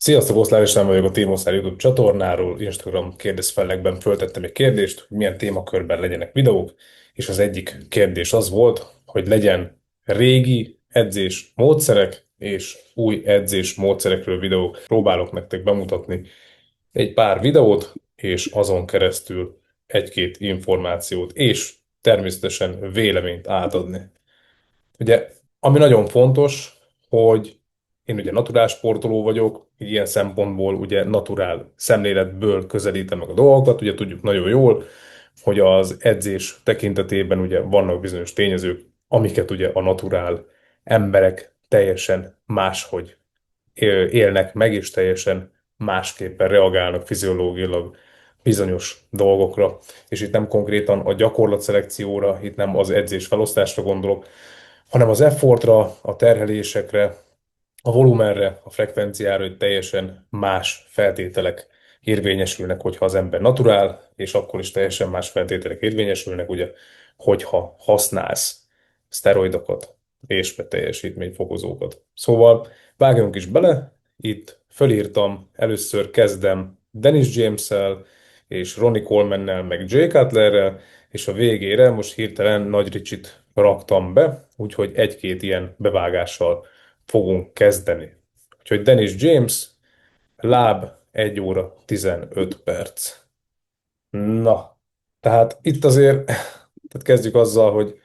Sziasztok, Oszlár István vagyok a Team Oszlár YouTube csatornáról. Instagram kérdezfelekben föltettem egy kérdést, hogy milyen témakörben legyenek videók, és az egyik kérdés az volt, hogy legyen régi edzés módszerek és új edzés módszerekről videók. Próbálok nektek bemutatni egy pár videót, és azon keresztül egy-két információt, és természetesen véleményt átadni. Ugye, ami nagyon fontos, hogy én ugye naturál sportoló vagyok, így ilyen szempontból ugye naturál szemléletből közelítem meg a dolgokat, ugye tudjuk nagyon jól, hogy az edzés tekintetében ugye vannak bizonyos tényezők, amiket ugye a naturál emberek teljesen máshogy élnek meg, és teljesen másképpen reagálnak fiziológiailag bizonyos dolgokra. És itt nem konkrétan a gyakorlatszelekcióra, itt nem az edzés felosztásra gondolok, hanem az effortra, a terhelésekre, a volumenre, a frekvenciára, hogy teljesen más feltételek érvényesülnek, hogyha az ember naturál, és akkor is teljesen más feltételek érvényesülnek, ugye, hogyha használsz szteroidokat és teljesítményfokozókat. Szóval vágjunk is bele, itt fölírtam, először kezdem Dennis James-el, és Ronnie Coleman-nel, meg Jay Cutlerrel, és a végére most hirtelen Nagy Ricsit raktam be, úgyhogy egy-két ilyen bevágással fogunk kezdeni. Úgyhogy Dennis James, láb 1 óra 15 perc. Na, tehát itt azért, tehát kezdjük azzal, hogy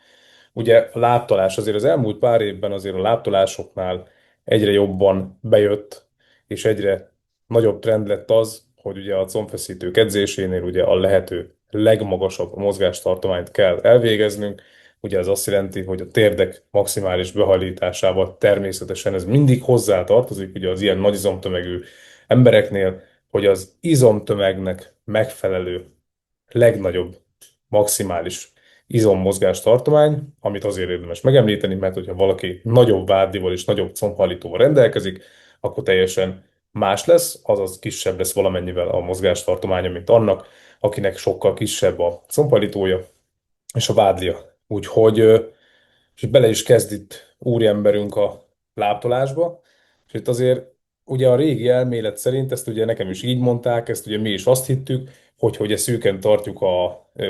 ugye a lábtolás azért az elmúlt pár évben azért a lábtolásoknál egyre jobban bejött, és egyre nagyobb trend lett az, hogy ugye a combfeszítők edzésénél ugye a lehető legmagasabb mozgástartományt kell elvégeznünk. Ugye ez azt jelenti, hogy a térdek maximális behajlításával természetesen ez mindig hozzá tartozik, ugye az ilyen nagy izomtömegű embereknél, hogy az izomtömegnek megfelelő legnagyobb maximális izommozgás tartomány, amit azért érdemes megemlíteni, mert hogyha valaki nagyobb vádlival és nagyobb combhajlítóval rendelkezik, akkor teljesen más lesz, azaz kisebb lesz valamennyivel a mozgástartománya, mint annak, akinek sokkal kisebb a combhajlítója és a vádlia. Úgyhogy és bele is kezd itt úriemberünk a lábtolásba, és itt azért ugye a régi elmélet szerint, ezt ugye nekem is így mondták, ezt ugye mi is azt hittük, hogy ugye szűken tartjuk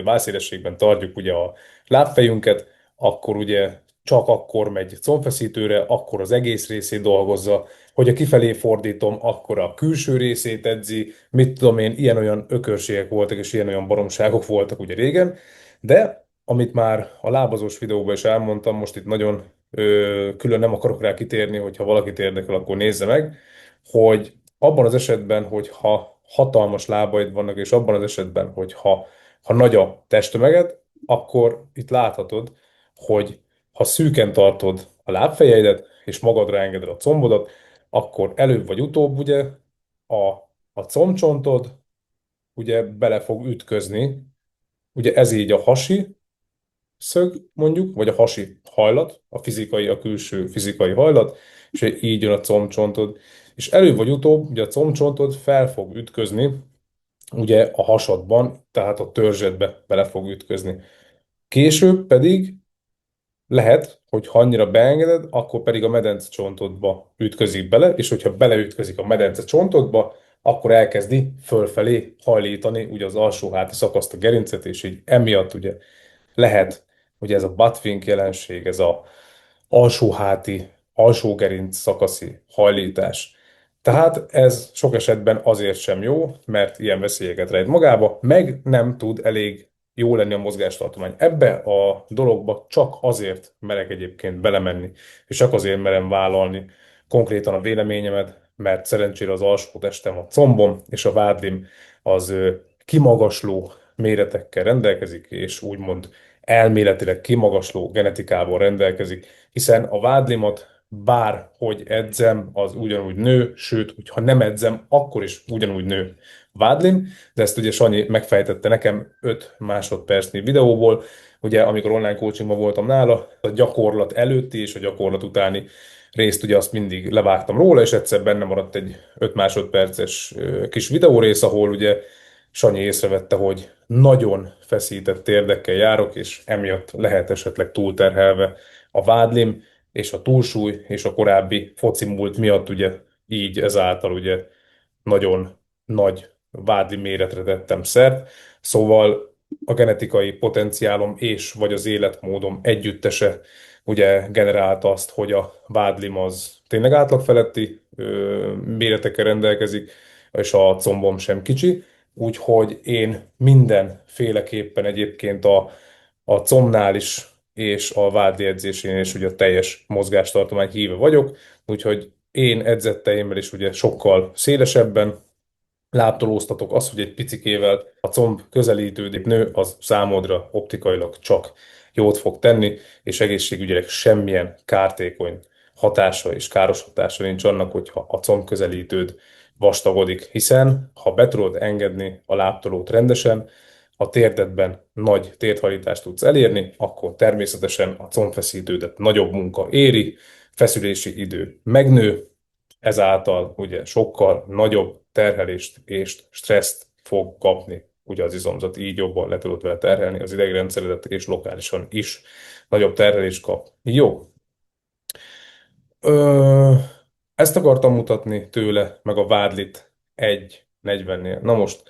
válszélességben tartjuk ugye a lábfejünket, akkor ugye csak akkor megy combfeszítőre, akkor az egész részét dolgozza, hogy a kifelé fordítom, akkor a külső részét edzi, mit tudom én, ilyen-olyan ökörségek voltak, és ilyen-olyan baromságok voltak ugye régen, de amit már a lábazós videóban is elmondtam, most itt nagyon külön nem akarok rá kitérni, hogyha valakit érdekel, akkor nézze meg, hogy abban az esetben, hogyha hatalmas lábaid vannak, és abban az esetben, ha nagy a testtömeged, akkor itt láthatod, hogy ha szűken tartod a lábfejeidet, és magadra engeded a combodat, akkor előbb vagy utóbb ugye a, a combcsontod ugye bele fog ütközni, ugye ez így a hasi szög, mondjuk, vagy a hasi hajlat, a külső fizikai hajlat, és így jön a combcsontod. És előbb vagy utóbb, ugye a combcsontod fel fog ütközni, ugye a hasadban, tehát a törzsedbe bele fog ütközni. Később pedig lehet, hogy ha annyira beengeded, akkor pedig a medence csontodba ütközik bele, és hogyha beleütközik a medence csontodba, akkor elkezdi fölfelé hajlítani ugye az alsóháti szakaszt, a gerincet, és így emiatt ugye lehet, hogy ez a buttwink jelenség, ez a alsóháti, alsógerinc szakaszi hajlítás. Tehát ez sok esetben azért sem jó, mert ilyen veszélyeket rejt magába, meg nem tud elég jó lenni a mozgástartomány. Ebbe a dologba csak azért merek egyébként belemenni, és csak azért merem vállalni konkrétan a véleményemet, mert szerencsére az alsó testem, a combom és a vádlim az kimagasló méretekkel rendelkezik, és úgymond elméletileg kimagasló genetikával rendelkezik, hiszen a vádlimat bárhogy edzem, az ugyanúgy nő, sőt, hogyha nem edzem, akkor is ugyanúgy nő a vádlim, de ezt ugye Sanyi megfejtette nekem 5 másodpercnyi videóból, ugye amikor online coachingban voltam nála, a gyakorlat előtti és a gyakorlat utáni részt ugye azt mindig levágtam róla, és egyszer benne maradt egy 5 másodperces kis videórész, ahol ugye Sanyi észrevette, hogy nagyon feszített térdekkel járok, és emiatt lehet esetleg túlterhelve a vádlim, és a túlsúly, és a korábbi foci múlt miatt ugye így ezáltal ugye nagyon nagy vádli méretre tettem szert, szóval a genetikai potenciálom és vagy az életmódom együttese ugye generálta azt, hogy a vádlim az tényleg átlag feletti méretekkel rendelkezik, és a combom sem kicsi, úgyhogy én mindenféleképpen egyébként a combnál is és a vádli edzésén is ugye a teljes mozgástartomány híve vagyok, úgyhogy én edzetteimmel is ugye sokkal szélesebben láptolóztatok. Az, hogy egy picikével a comb közelítődik nő, az számodra optikailag csak jót fog tenni, és egészségügyileg semmilyen kártékony hatása és káros hatása nincs annak, hogyha a comb közelítőd vastagodik, hiszen ha be tudod engedni a láptolót rendesen, a térdedben nagy térdhajlítást tudsz elérni, akkor természetesen a combfeszítődet nagyobb munka éri, feszülési idő megnő, ezáltal ugye sokkal nagyobb terhelést és stresszt fog kapni ugye az izomzat, így jobban le tudod vele terhelni az idegrendszeredet, és lokálisan is nagyobb terhelést kap. Jó. Ö, Ezt akartam mutatni tőle, meg a vádlit 1,40-nél. Na most,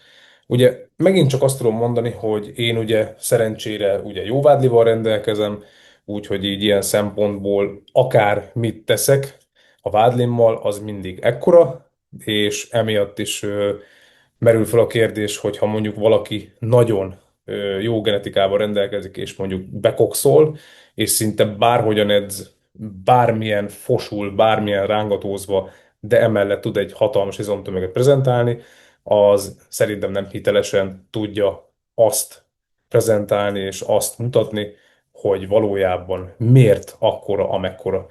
ugye megint csak azt tudom mondani, hogy én ugye szerencsére ugye jó vádlival rendelkezem, úgyhogy így ilyen szempontból akár mit teszek, a vádlimmal az mindig ekkora, és emiatt is merül fel a kérdés, hogy ha mondjuk valaki nagyon jó genetikával rendelkezik, és mondjuk bekokszol, és szinte bárhogyan edz, bármilyen fosul, bármilyen rángatózva, de emellett tud egy hatalmas izomtömeget prezentálni, az szerintem nem hitelesen tudja azt prezentálni és azt mutatni, hogy valójában miért akkora, amekkora.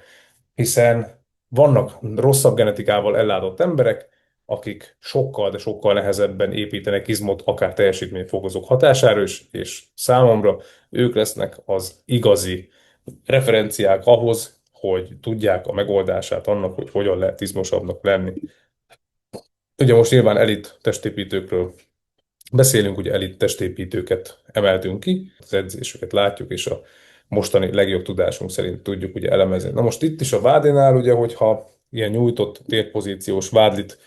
Hiszen vannak rosszabb genetikával ellátott emberek, akik sokkal, de sokkal nehezebben építenek izmot, akár teljesítményfokozók hatására is, és számomra ők lesznek az igazi referenciák ahhoz, hogy tudják a megoldását annak, hogy hogyan lehet izmosabbnak lenni. Ugye most nyilván elit testépítőkről beszélünk, ugye elit testépítőket emeltünk ki, az edzéseket látjuk, és a mostani legjobb tudásunk szerint tudjuk ugye elemezni. Na most itt is a vádinál, ugye, hogyha ilyen nyújtott térpozíciós vádlit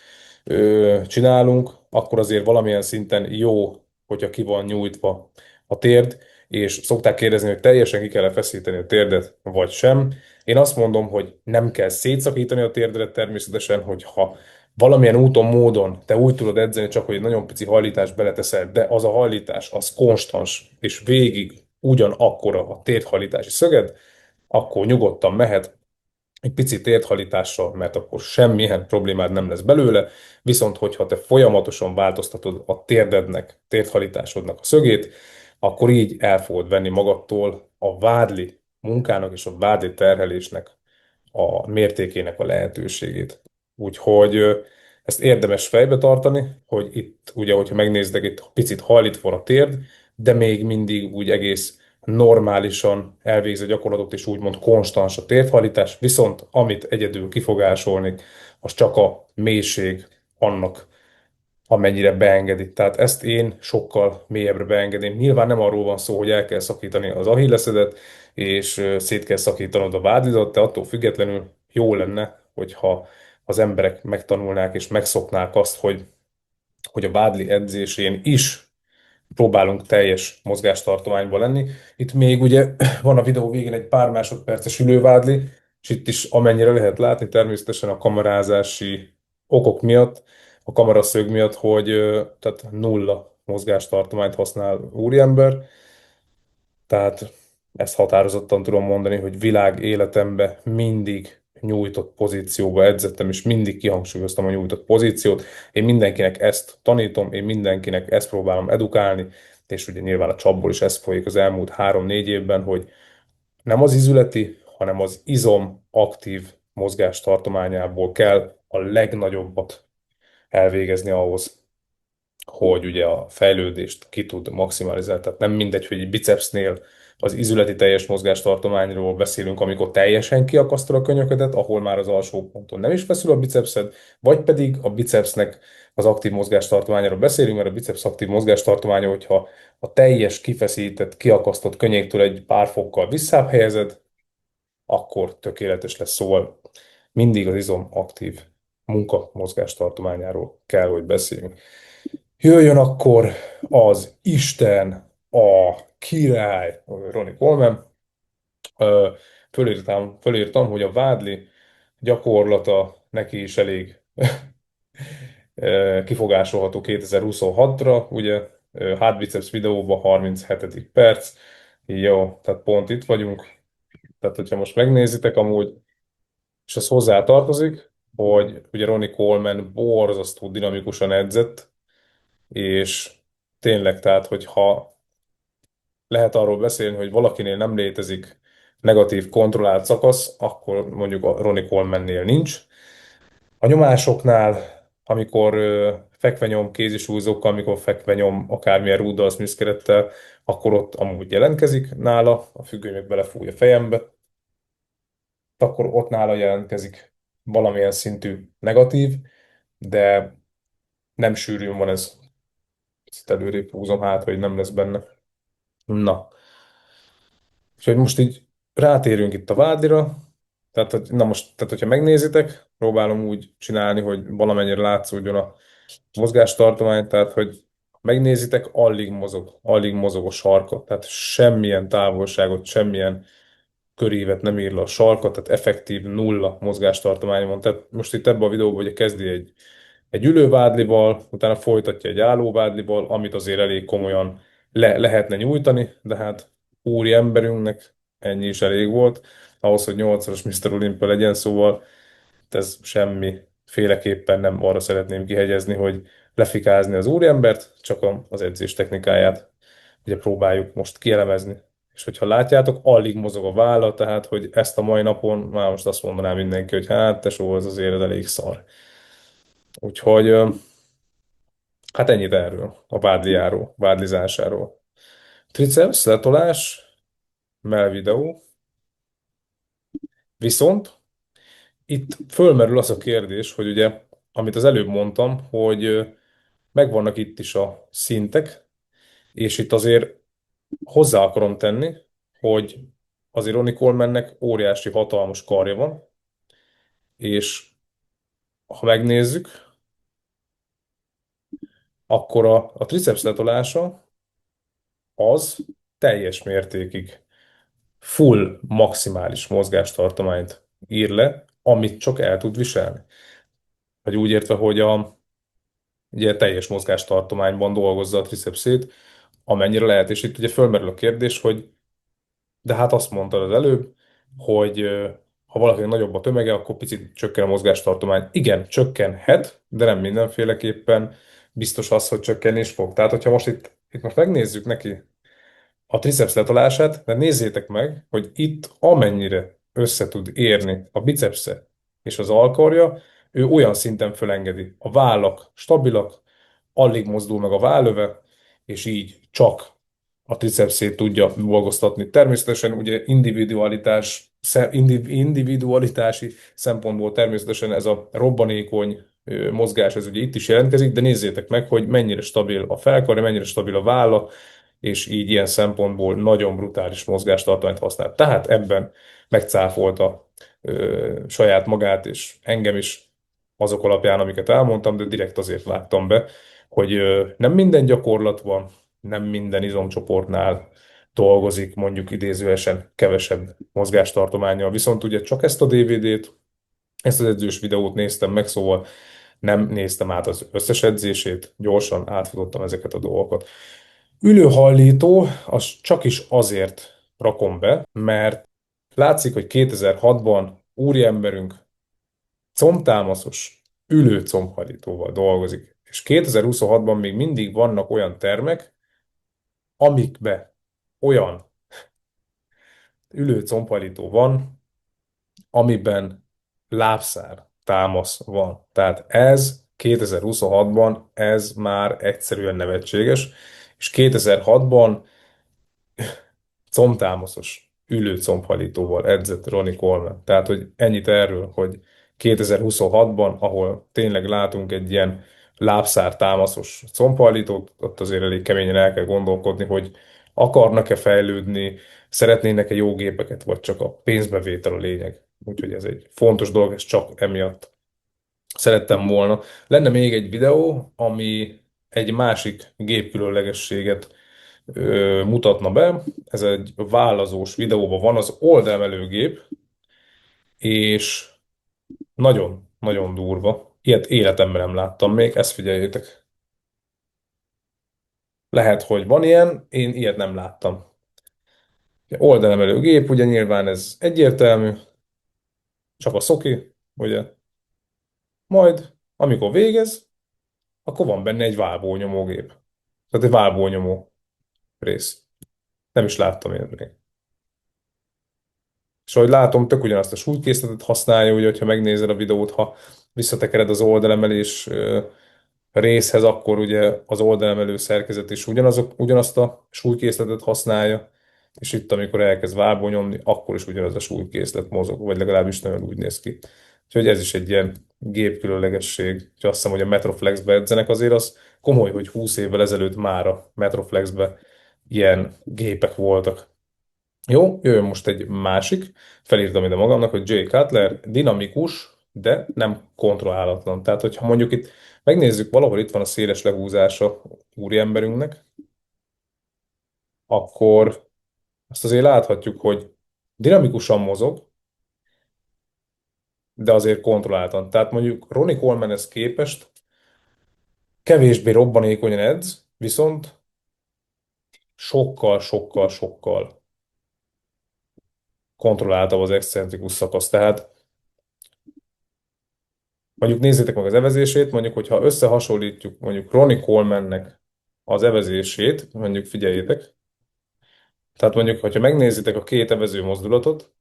csinálunk, akkor azért valamilyen szinten jó, hogyha ki van nyújtva a térd, és szokták kérdezni, hogy teljesen ki kell feszíteni a térdet, vagy sem. Én azt mondom, hogy nem kell szétszakítani a térdedet természetesen, hogyha valamilyen úton, módon te úgy tudod edzeni, csak hogy egy nagyon pici hajlítást beleteszel, de az a hajlítás az konstans, és végig ugyanakkora a térdhajlítási szöged, akkor nyugodtan mehet, egy pici térdhajlítással, mert akkor semmilyen problémád nem lesz belőle, viszont hogyha te folyamatosan változtatod a térdednek, térdhajlításodnak a szögét, akkor így el fogod venni magadtól a vádli munkának és a vádli terhelésnek a mértékének a lehetőségét. Úgyhogy ezt érdemes fejbe tartani, hogy itt ugye, hogyha megnézdek, itt picit hajlítva van a térd, de még mindig úgy egész normálisan elvégzi a gyakorlatot, és úgymond konstans a térdhajlítás, viszont amit egyedül kifogásolni, az csak a mélység annak, amennyire beengedi. Tehát ezt én sokkal mélyebbre beengedném. Nyilván nem arról van szó, hogy el kell szakítani az ahilleszedet, és szét kell szakítanod a vádidat, de attól függetlenül jó lenne, hogyha az emberek megtanulnák és megszoknák azt, hogy a vádli edzésén is próbálunk teljes mozgástartományban lenni. Itt még ugye van a videó végén egy pár másodperces ülővádli, és itt is amennyire lehet látni, természetesen a kamerázási okok miatt, a kameraszög miatt, hogy tehát nulla mozgástartományt használ úriember, tehát ezt határozottan tudom mondani, hogy világ életemben mindig nyújtott pozícióba edzettem, és mindig kihangsúlyoztam a nyújtott pozíciót. Én mindenkinek ezt tanítom, én mindenkinek ezt próbálom edukálni, és ugye nyilván a csapból is ez folyik az elmúlt 3-4 évben, hogy nem az izületi, hanem az izom aktív mozgástartományából kell a legnagyobbat elvégezni ahhoz, hogy ugye a fejlődést ki tud maximalizálni. Tehát nem mindegy, hogy egy bicepsnél az izületi teljes mozgástartományról beszélünk, amikor teljesen kiakasztod a könyöködet, ahol már az alsó ponton nem is feszül a bicepszed, vagy pedig a bicepsnek az aktív mozgástartományáról beszélünk, mert a biceps aktív mozgástartománya, hogyha a teljes kifeszített, kiakasztott könnyéktől egy pár fokkal visszább helyezed, akkor tökéletes lesz. Szóval mindig az izom aktív munka mozgástartományáról kell, hogy beszéljünk. Jöjjön akkor az Isten, a király, Ronnie Coleman. Ö, fölírtam, hogy a vádli gyakorlata neki is elég kifogásolható 2026-ra, ugye hátbiceps videóban 37. perc, jó, tehát pont itt vagyunk, tehát hogyha most megnézitek amúgy, és az hozzá tartozik, hogy ugye Ronnie Coleman borzasztó dinamikusan edzett, és tényleg, tehát hogyha lehet arról beszélni, hogy valakinél nem létezik negatív kontrollált szakasz, akkor mondjuk a Ronnie Colemannél nincs. A nyomásoknál, amikor fekvenyom kézisúlyzókkal, amikor fekvenyom akármilyen rúddal, Smith kerettel, akkor ott amúgy jelentkezik nála, a függöny meg belefúj a fejembe, akkor ott nála jelentkezik valamilyen szintű negatív, de nem sűrűn van ez. Ezt előrébb húzom hát, hogy nem lesz benne. Na, úgyhogy most így rátérünk itt a vádira. Tehát, tehát, hogyha megnézitek, próbálom úgy csinálni, hogy valamennyire látszódjon a mozgástartomány, tehát, hogy megnézitek, alig mozog a sarka, tehát semmilyen távolságot, semmilyen körívet nem ír le a sarka, tehát effektív nulla mozgástartomány van. Tehát most itt ebben a videóban ugye kezdi egy ülővádlival, utána folytatja egy állóvádlival, amit azért elég komolyan lehetne nyújtani, de hát úri emberünknek ennyi is elég volt, ahhoz, hogy 8-szoros Mr. Olympia legyen, szóval ez semmi féleképpen nem arra szeretném kihegyezni, hogy lefikázni az úriembert, csak az edzés technikáját ugye próbáljuk most kielemezni. És hogyha látjátok, alig mozog a válla, tehát hogy ezt a mai napon már most azt mondanám mindenki, hogy hát tesó, ez azért elég szar. Úgyhogy hát ennyit erről, a vádliáról, vádlizásáról. Triceps, letolás, mell videó. Viszont itt fölmerül az a kérdés, hogy ugye, amit az előbb mondtam, hogy megvannak itt is a szintek, és itt azért hozzá akarom tenni, hogy azért Ronnie Colemannek óriási, hatalmas karja van, és ha megnézzük, akkor a triceps letolása az teljes mértékig full maximális mozgástartományt ír le, amit csak el tud viselni. Vagy úgy értve, hogy ugye teljes mozgástartományban dolgozza a tricepszét, amennyire lehet. És itt ugye fölmerül a kérdés, hogy de hát azt mondtad az előbb, hogy ha valakinek nagyobb a tömege, akkor picit csökken a mozgástartomány. Igen, csökkenhet, de nem mindenféleképpen biztos az, hogy csökkenni is fog. Tehát, hogyha most itt most megnézzük neki a triceps letolását, de nézzétek meg, hogy itt amennyire össze tud érni a bicepsze és az alkarja, ő olyan szinten fölengedi. A vállak stabilak, alig mozdul meg a vállöve, és így csak a tricepszét tudja dolgoztatni. Természetesen ugye individualitási szempontból természetesen ez a robbanékony mozgás, ez ugye itt is jelentkezik, de nézzétek meg, hogy mennyire stabil a felkarja, mennyire stabil a válla, és így ilyen szempontból nagyon brutális mozgástartományt használ. Tehát ebben megcáfolta saját magát, és engem is azok alapján, amiket elmondtam, de direkt azért vágtam be, hogy nem minden gyakorlatban, nem minden izomcsoportnál dolgozik mondjuk idézőesen kevesebb mozgástartománnyal. Viszont ugye csak ezt a DVD-t, ezt az edzős videót néztem meg, szóval nem néztem át az összes edzését, gyorsan átfutottam ezeket a dolgokat. Ülőhajlító, az csak is azért rakom be, mert látszik, hogy 2006-ban úriemberünk combtámaszos ülő combhajlítóval dolgozik. És 2026-ban még mindig vannak olyan termek, amikbe olyan ülő combhajlító van, amiben lábszár támasz van. Tehát ez 2026-ban ez már egyszerűen nevetséges, és 2006-ban combtámaszos ülő combhajlítóval edzett Ronnie Coleman. Tehát, hogy ennyit erről, hogy 2026-ban, ahol tényleg látunk egy ilyen lábszár támaszos combhajlítót, ott azért elég keményen el kell gondolkodni, hogy akarnak-e fejlődni, szeretnének-e jó gépeket, vagy csak a pénzbevétel a lényeg. Úgyhogy ez egy fontos dolog, ez csak emiatt. szerettem volna. Lenne még egy videó, ami egy másik gépkülönlegességet mutatna be. Ez egy vállazós videóban van az oldaemelőgép, és nagyon, nagyon durva. Ilyet életemben nem láttam még, ezt figyeljétek. Lehet, hogy van ilyen, én ilyet nem láttam. Oldalemelő gép, ugye nyilván ez egyértelmű, csak a szoki, ugye. Majd, amikor végez, akkor van benne egy válból gép. Tehát egy válból rész. Nem is láttam én még. És ahogy látom, tök ugyanazt a súlykészletet használja, ugye, hogyha megnézed a videót, ha visszatekered az oldalemelés részhez, akkor ugye az oldalemelő szerkezet is ugyanazt a súlykészletet használja, és itt, amikor elkezd vából nyomni, akkor is ugyanaz a súlykészlet mozog, vagy legalábbis nagyon úgy néz ki. Úgyhogy ez is egy ilyen gépkülönlegesség. És azt hiszem, hogy a Metroflexbe edzenek, azért az komoly, hogy 20 évvel ezelőtt már a Metroflexbe ilyen gépek voltak. Jó, jöjjön most egy másik. Felírtam ide magamnak, hogy Jay Cutler dinamikus, de nem kontrollálatlan. Tehát, hogyha mondjuk itt megnézzük, valahol itt van a széles lehúzása úriemberünknek, akkor azt azért láthatjuk, hogy dinamikusan mozog, de azért kontrolláltan. Tehát mondjuk Ronnie Colemanhez képest kevésbé robbanékonyan edz, viszont sokkal, sokkal, sokkal kontrolláltabb az excentrikus szakasz. Tehát mondjuk nézzétek meg az evezését, mondjuk, hogyha összehasonlítjuk mondjuk Ronnie Colemannek az evezését, mondjuk figyeljétek, tehát mondjuk, hogyha megnézitek a két evező mozdulatot,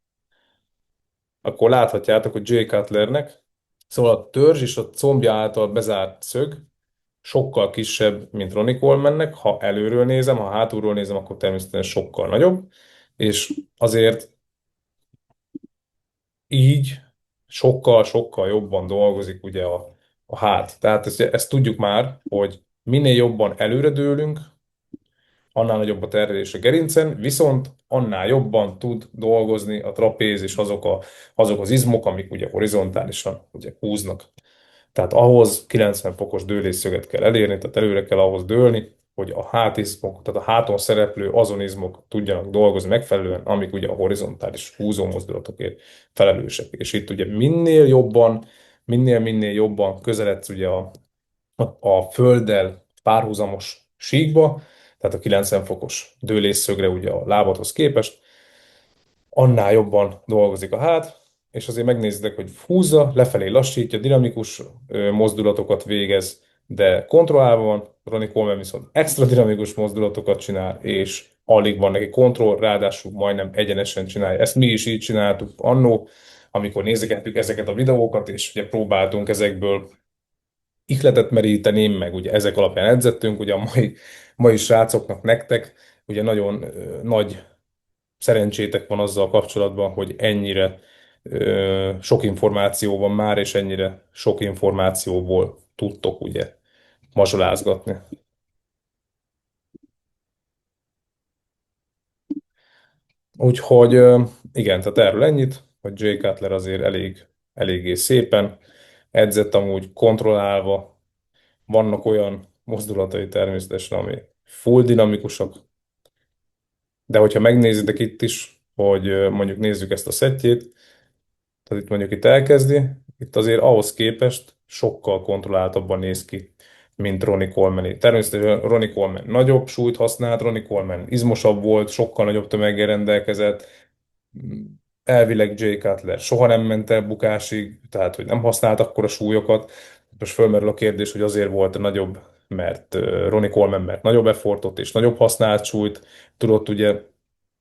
akkor láthatjátok, hogy Jay Cutlernek, szóval a törzs és a combja által bezárt szög sokkal kisebb, mint Ronnie Colemannek, ha előről nézem, ha hátulról nézem, akkor természetesen sokkal nagyobb, és azért így sokkal-sokkal jobban dolgozik ugye a hát. Tehát ezt tudjuk már, hogy minél jobban előredőlünk, annál nagyobb a terhelés a gerincen, viszont annál jobban tud dolgozni a trapéz és azok az izmok, amik ugye horizontálisan ugye húznak. Tehát ahhoz 90 fokos dőlésszöget kell elérni, tehát előre kell ahhoz dőlni, hogy a hátizmok, tehát a háton szereplő azonizmok tudjanak dolgozni megfelelően, amik ugye a horizontális húzó mozdulatokért felelősek. És itt ugye minél jobban közeledsz ugye a földdel párhuzamos síkba, tehát a 90 fokos dőlésszögre ugye a lábadhoz képest, annál jobban dolgozik a hát, és azért megnézitek, hogy húzza, lefelé lassítja, dinamikus mozdulatokat végez, de kontrollálva van, Ronnie Coleman viszont extra dinamikus mozdulatokat csinál, és alig van neki kontroll, ráadásul majdnem egyenesen csinálja. Ezt mi is így csináltuk annó, amikor nézegettük ezeket a videókat, és ugye próbáltunk ezekből ihletet meríteni, meg ugye ezek alapján edzettünk, ugye a mai srácoknak, nektek, ugye nagyon nagy szerencsétek van azzal kapcsolatban, hogy ennyire sok információ van már, és ennyire sok információból tudtok ugye mazsolázgatni. Úgyhogy igen, tehát erről ennyit, hogy Jay Cutler azért eléggé szépen edzett, amúgy kontrollálva, vannak olyan mozdulatai természetesen, ami full dinamikusak, de hogyha megnézitek itt is, hogy mondjuk nézzük ezt a szettjét, tehát itt mondjuk itt elkezdi, itt azért ahhoz képest sokkal kontrolláltabban néz ki, mint Ronnie Coleman. Természetesen Ronnie Coleman nagyobb súlyt használt, Ronnie Coleman izmosabb volt, sokkal nagyobb tömeggel rendelkezett. Elvileg Jay Cutler soha nem ment el bukásig, tehát hogy nem használt akkora súlyokat. Most fölmerül a kérdés, hogy azért volt nagyobb, mert Ronnie Coleman mert nagyobb effortot és nagyobb használt súlyt tudott ugye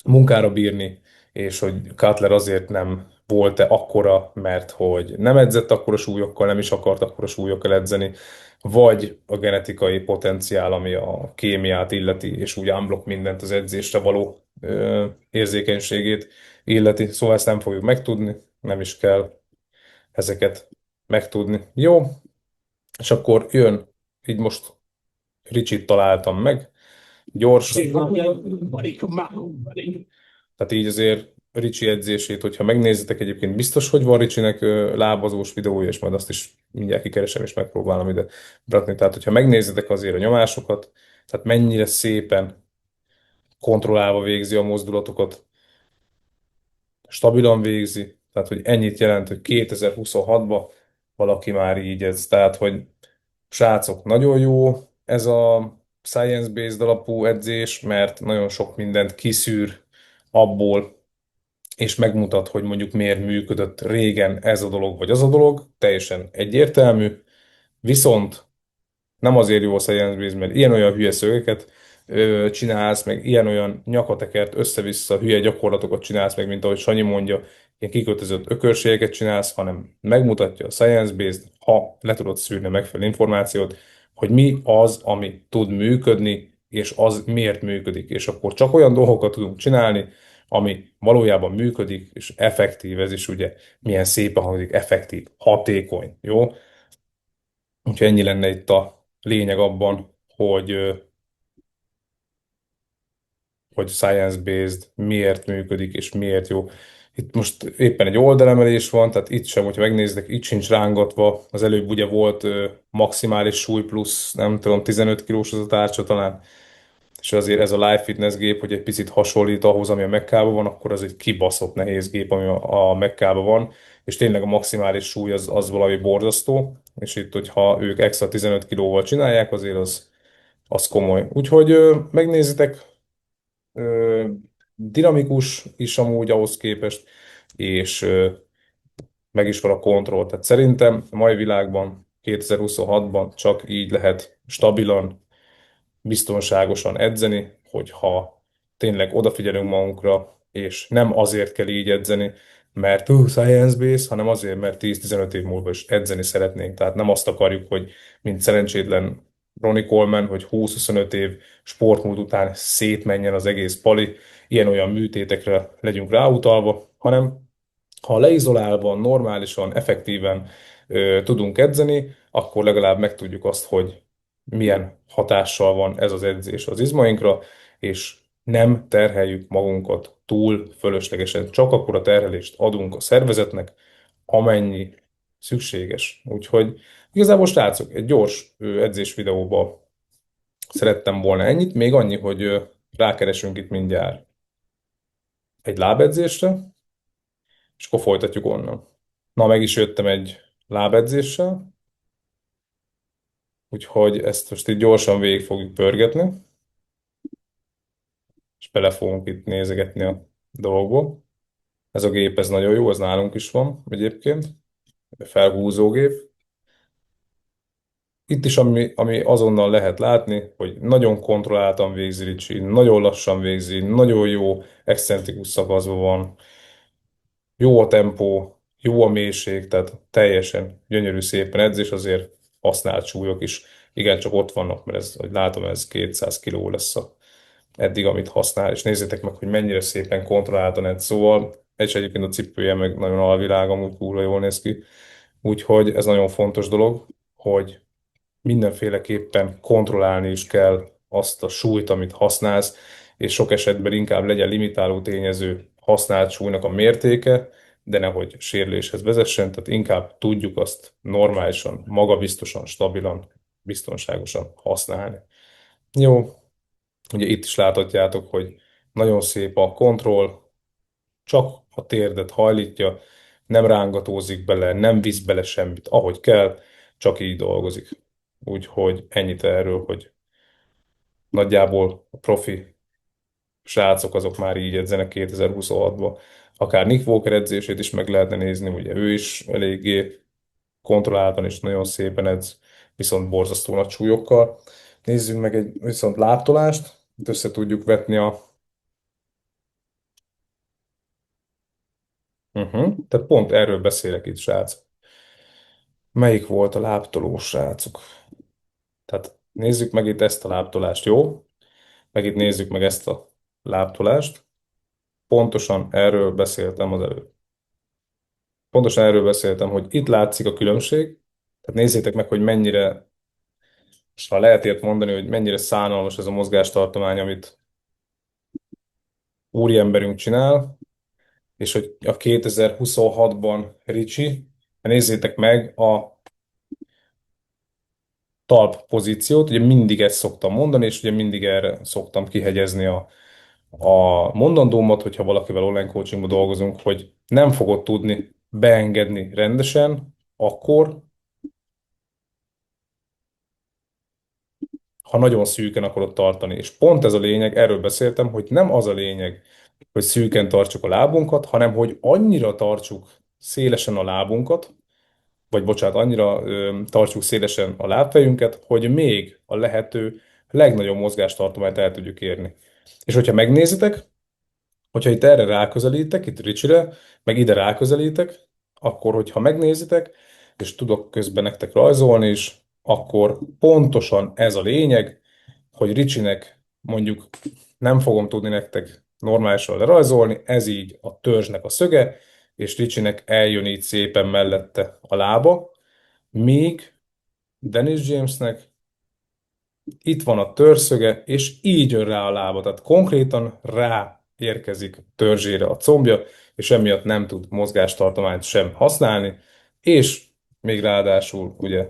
munkára bírni, és hogy Cutler azért nem volt-e akkora, mert hogy nem edzett akkora súlyokkal, nem is akart akkora súlyokkal edzeni, vagy a genetikai potenciál, ami a kémiát illeti, és úgy unblock mindent az edzésre való érzékenységét illeti. Szóval ezt nem fogjuk megtudni, nem is kell ezeket megtudni. Jó, és akkor jön, így most Ricsit találtam meg, gyors. Tehát így azért Ricsi edzését, hogyha megnézitek, egyébként biztos, hogy van Ricsinek lábazós videója, és majd azt is mindjárt kikeresem, és megpróbálom ide berakni. Tehát, hogyha megnézitek azért a nyomásokat, tehát mennyire szépen kontrollálva végzi a mozdulatokat, stabilan végzi, tehát, hogy ennyit jelent, hogy 2026-ban valaki már így ez. Tehát, hogy srácok, nagyon jó ez a science-based alapú edzés, mert nagyon sok mindent kiszűr abból, és megmutat, hogy mondjuk miért működött régen ez a dolog vagy az a dolog, teljesen egyértelmű, viszont nem azért jó a science mert ilyen-olyan hülye szögeket csinálsz, meg ilyen-olyan nyakatekert össze-vissza hülye gyakorlatokat csinálsz, meg mint ahogy Sanyi mondja, ilyen kikötözött ökörségeket csinálsz, hanem megmutatja a science-based, ha le tudod szűrni a megfelelő információt, hogy mi az, ami tud működni, és az miért működik. És akkor csak olyan dolgokat tudunk csinálni, ami valójában működik, és effektív, ez is ugye milyen szépen hangzik, effektív, hatékony, jó? Úgyhogy ennyi lenne itt a lényeg abban, hogy science-based miért működik és miért jó. Itt most éppen egy oldalemelés van, tehát itt sem, hogyha megnézitek, itt sincs rángatva. Az előbb ugye volt maximális súly plusz, nem tudom, 15 kilós az a tárcsa talán, és azért ez a Live Fitness gép, hogy egy picit hasonlít ahhoz, ami a Mekkában van, akkor az egy kibaszott nehéz gép, ami a Mekkában van, és tényleg a maximális súly az valami borzasztó, és itt, hogyha ők extra 15 kilóval csinálják, azért az komoly. Úgyhogy megnézitek, ö, dinamikus is amúgy ahhoz képest, és meg is van a kontroll. Tehát szerintem a mai világban, 2026-ban csak így lehet stabilan, biztonságosan edzeni, hogyha tényleg odafigyelünk magunkra, és nem azért kell így edzeni, mert science-based, hanem azért, mert 10-15 év múlva is edzeni szeretnénk. Tehát nem azt akarjuk, hogy mint szerencsétlen Ronnie Coleman, hogy 20-25 év sportmód után szétmenjen az egész pali, ilyen-olyan műtétekre legyünk ráutalva, hanem ha leizolálva, normálisan, effektíven tudunk edzeni, akkor legalább megtudjuk azt, hogy milyen hatással van ez az edzés az izmainkra, és nem terheljük magunkat túl fölöslegesen. Csak akkor a terhelést adunk a szervezetnek, amennyi szükséges. Úgyhogy igazából srácok, egy gyors edzés videóba szerettem volna ennyit, még annyi, hogy rákeresünk itt mindjárt egy lábedzésre, és akkor folytatjuk onnan. Na, meg is jöttem egy lábedzéssel, úgyhogy ezt most így gyorsan végig fogjuk pörgetni, és bele fogunk itt nézegetni a dolgokba. Ez a gép, ez nagyon jó, ez nálunk is van egyébként, felhúzó gép. Itt is, ami azonnal lehet látni, hogy nagyon kontrolláltan végzi Ricsi, nagyon lassan végzi, nagyon jó excentrikus szakaszban van, jó a tempó, jó a mélység, tehát teljesen gyönyörű szépen edz, és azért használt súlyok is igencsak ott vannak, mert ez, hogy látom, ez 200 kiló lesz eddig, amit használ, és nézzétek meg, hogy mennyire szépen kontrolláltan edz, szóval, és egyébként a cipője meg nagyon alvilág, amúgy kurva jól néz ki, úgyhogy ez nagyon fontos dolog, hogy mindenféleképpen kontrollálni is kell azt a súlyt, amit használsz, és sok esetben inkább legyen limitáló tényező használt súlynak a mértéke, de nehogy sérüléshez vezessen, tehát inkább tudjuk azt normálisan, magabiztosan, stabilan, biztonságosan használni. Jó, ugye itt is láthatjátok, hogy nagyon szép a kontroll, csak a térdet hajlítja, nem rángatózik bele, nem visz bele semmit, ahogy kell, csak így dolgozik. Úgyhogy ennyit erről, hogy nagyjából a profi srácok azok már így edzenek 2026-ban. Akár Nick Walker edzését is meg lehetne nézni, ugye ő is eléggé kontrolláltan és nagyon szépen edz, viszont borzasztó nagy súlyokkal. Nézzünk meg egy viszont lábtolást, itt össze tudjuk vetni a... Tehát pont erről beszélek itt, srác. Melyik volt a lábtoló, srácok? Tehát nézzük meg itt ezt a lábtolást, jó? Meg itt nézzük meg ezt a lábtolást. Pontosan erről beszéltem az előbb. Pontosan erről beszéltem, hogy itt látszik a különbség. Tehát nézzétek meg, hogy mennyire, és ha lehet ilyet mondani, hogy mennyire szánalmas ez a mozgástartomány, amit úriemberünk csinál. és hogy a 2026-ban Ricsi, nézzétek meg a talp pozíciót, ugye mindig ezt szoktam mondani, és ugye mindig erre szoktam kihegyezni a mondandómat, hogyha valakivel online coachingban dolgozunk, hogy nem fogod tudni beengedni rendesen, akkor, ha nagyon szűken akarod tartani. És pont ez a lényeg, erről beszéltem, hogy nem az a lényeg, hogy szűken tartsuk a lábunkat, hanem hogy annyira tartsuk szélesen a lábunkat, vagy bocsánat, annyira tartsuk szélesen a lábfejünket, hogy még a lehető legnagyobb mozgástartományt el tudjuk érni. És hogyha megnézitek, hogyha itt erre ráközelítek, itt Ricsire, meg ide ráközelítek, akkor, hogyha megnézitek, és tudok közben nektek rajzolni is, akkor pontosan ez a lényeg, hogy Ricsinek mondjuk nem fogom tudni nektek normálisan lerajzolni, ez így a törzsnek a szöge, és Ricsinek eljön így szépen mellette a lába, míg Dennis Jamesnek itt van a törszöge, és így jön rá a lába, tehát konkrétan rá érkezik a törzsére a combja, és emiatt nem tud mozgástartományt sem használni, és még ráadásul ugye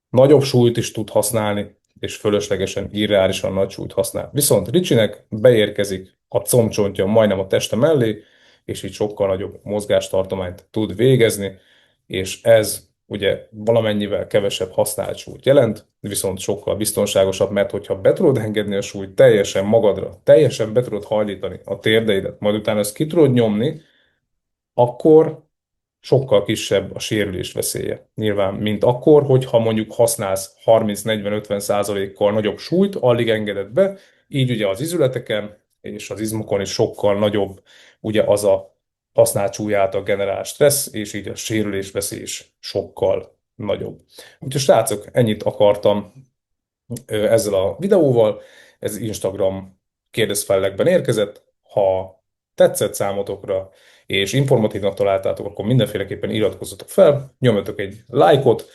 nagyobb súlyt is tud használni, és fölöslegesen irreálisan nagy súlyt használ. Viszont Ricsinek beérkezik a combcsontja majdnem a teste mellé, és így sokkal nagyobb mozgástartományt tud végezni, és ez ugye valamennyivel kevesebb használt súlyt jelent, viszont sokkal biztonságosabb, mert hogyha be tudod engedni a súlyt teljesen magadra, teljesen be tudod hajlítani a térdeidet, majd utána ezt ki tudod nyomni, akkor sokkal kisebb a sérülés veszélye. Nyilván, mint akkor, hogyha mondjuk használsz 30-40-50%-kal nagyobb súlyt, alig engeded be, így ugye az izületeken és az izmokon is sokkal nagyobb ugye az a használt súly által generált stressz, és így a sérülés veszély is sokkal nagyobb. Úgyhogy srácok, ennyit akartam ezzel a videóval. Ez Instagram kérdezfelekben érkezett. Ha tetszett számotokra, és informatívnak találtátok, akkor mindenféleképpen iratkozzatok fel, nyomjatok egy lájkot,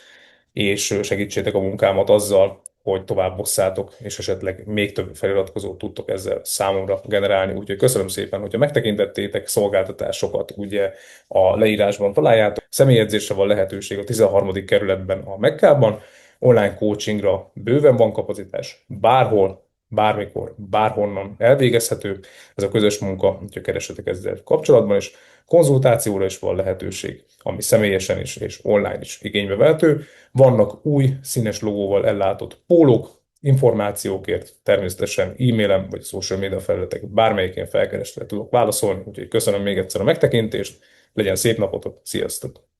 és segítsétek a munkámat azzal, hogy tovább bosszátok, és esetleg még több feliratkozót tudtok ezzel számomra generálni. Úgyhogy köszönöm szépen, hogyha megtekintettétek szolgáltatásokat, ugye a leírásban találjátok. Személyedzésre van lehetőség a 13. kerületben a Mekkában, online coachingra bőven van kapacitás, bárhol, bármikor, bárhonnan elvégezhető. Ez a közös munka, hogyha keresetek ezzel kapcsolatban, és konzultációra is van lehetőség, ami személyesen is és online is igénybe vehető. Vannak új színes logóval ellátott pólók, információkért természetesen e-mailem vagy social media felületek bármelyikén felkeresve tudok válaszolni, úgyhogy köszönöm még egyszer a megtekintést, legyen szép napotok, sziasztok!